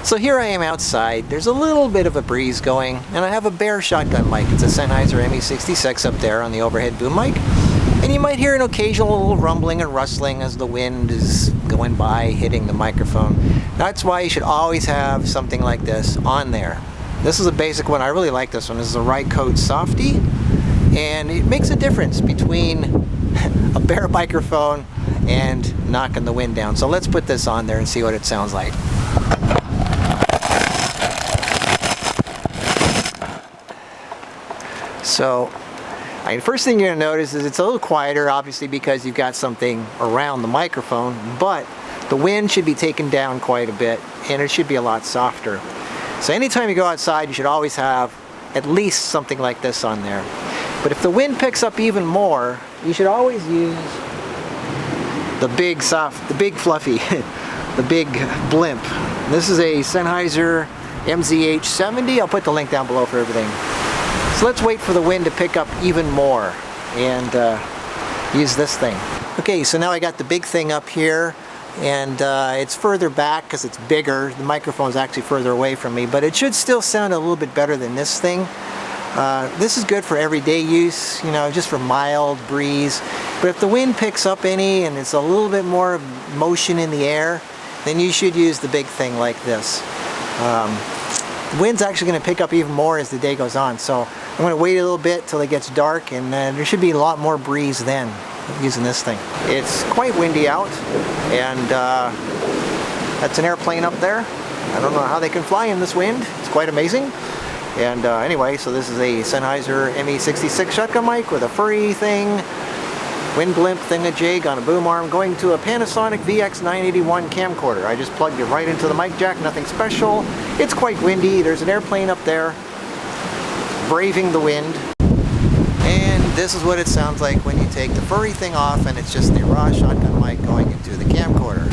So here I am outside. There's a little bit of a breeze going, and I have a bare shotgun mic. It's a Sennheiser ME66 up there on the overhead boom mic. And you might hear an occasional little rumbling and rustling as the wind is going by, hitting the microphone. That's why you should always have something like this on there. This is a basic one. I really like this one. This is a Rycote Softy, and it makes a difference between a bare microphone and knocking the wind down. So let's put this on there and see what it sounds like. So, first thing you're going to notice is it's a little quieter, obviously, because you've got something around the microphone, but the wind should be taken down quite a bit, and it should be a lot softer. So anytime you go outside, you should always have at least something like this on there. But if the wind picks up even more, you should always use the big fluffy, the big blimp. This is a Sennheiser ME66. I'll put the link down below for everything. So let's wait for the wind to pick up even more and use this thing. Okay, so now I got the big thing up here, and it's further back because it's bigger. The microphone's actually further away from me, but it should still sound a little bit better than this thing. This is good for everyday use, you know, just for mild breeze. But if the wind picks up any and it's a little bit more motion in the air, then you should use the big thing like this. The wind's actually going to pick up even more as the day goes on, so I'm going to wait a little bit till it gets dark, and there should be a lot more breeze then using this thing. It's quite windy out, and that's an airplane up there. I don't know how they can fly in this wind. It's quite amazing. And anyway, so this is a Sennheiser ME66 shotgun mic with a furry thing, wind blimp thingamajig on a boom arm, going to a Panasonic VX981 camcorder. I just plugged it right into the mic jack, nothing special. It's quite windy. There's an airplane up there braving the wind. And this is what it sounds like when you take the furry thing off and it's just the raw shotgun mic going into the camcorder.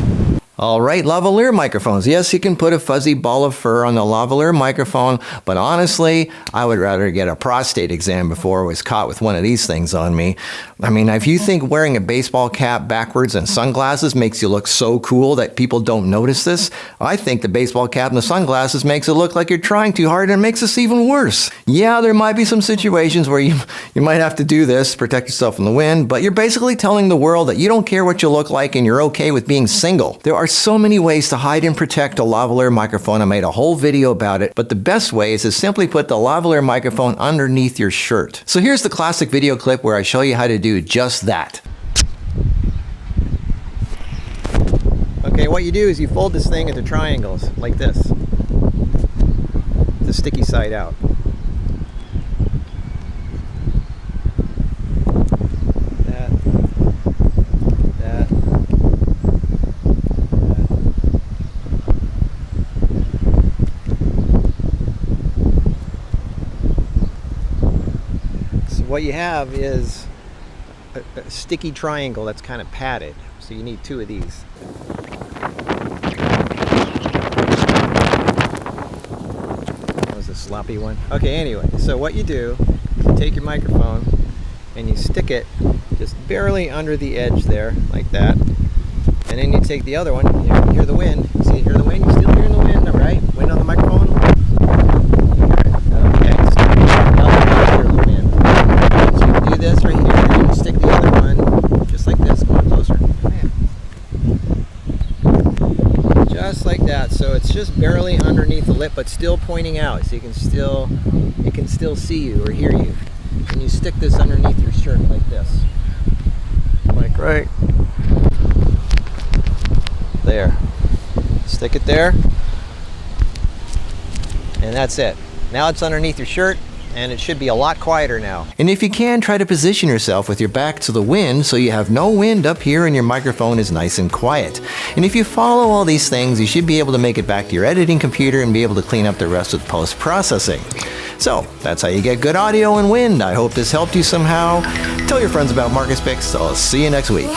Alright, lavalier microphones. Yes, you can put a fuzzy ball of fur on the lavalier microphone, but honestly, I would rather get a prostate exam before I was caught with one of these things on me. I mean, if you think wearing a baseball cap backwards and sunglasses makes you look so cool that people don't notice this, I think the baseball cap and the sunglasses makes it look like you're trying too hard, and it makes this even worse. Yeah, there might be some situations where you might have to do this, protect yourself from the wind, but you're basically telling the world that you don't care what you look like and you're okay with being single. There are so many ways to hide and protect a lavalier microphone. I made a whole video about it, but the best way is to simply put the lavalier microphone underneath your shirt. So here's the classic video clip where I show you how to do just that. Okay, what you do is you fold this thing into triangles like this, the sticky side out. What you have is a sticky triangle that's kind of padded, so you need two of these. That was a sloppy one. Okay, anyway, so what you do is you take your microphone and you stick it just barely under the edge there, like that. And then you take the other one, you hear the wind. You see, hear the wind? You still hearing the wind, all right? Wind on the microphone? This right here, and you stick the other one just like this. Come on, closer. Just like that. So it's just barely underneath the lip, but still pointing out, so it can still see you or hear you. And you stick this underneath your shirt like this, like right there. Stick it there, and that's it. Now it's underneath your shirt, and it should be a lot quieter now. And if you can, try to position yourself with your back to the wind so you have no wind up here and your microphone is nice and quiet. And if you follow all these things, you should be able to make it back to your editing computer and be able to clean up the rest with post-processing. So, that's how you get good audio and wind. I hope this helped you somehow. Tell your friends about Marcus Picks. I'll see you next week.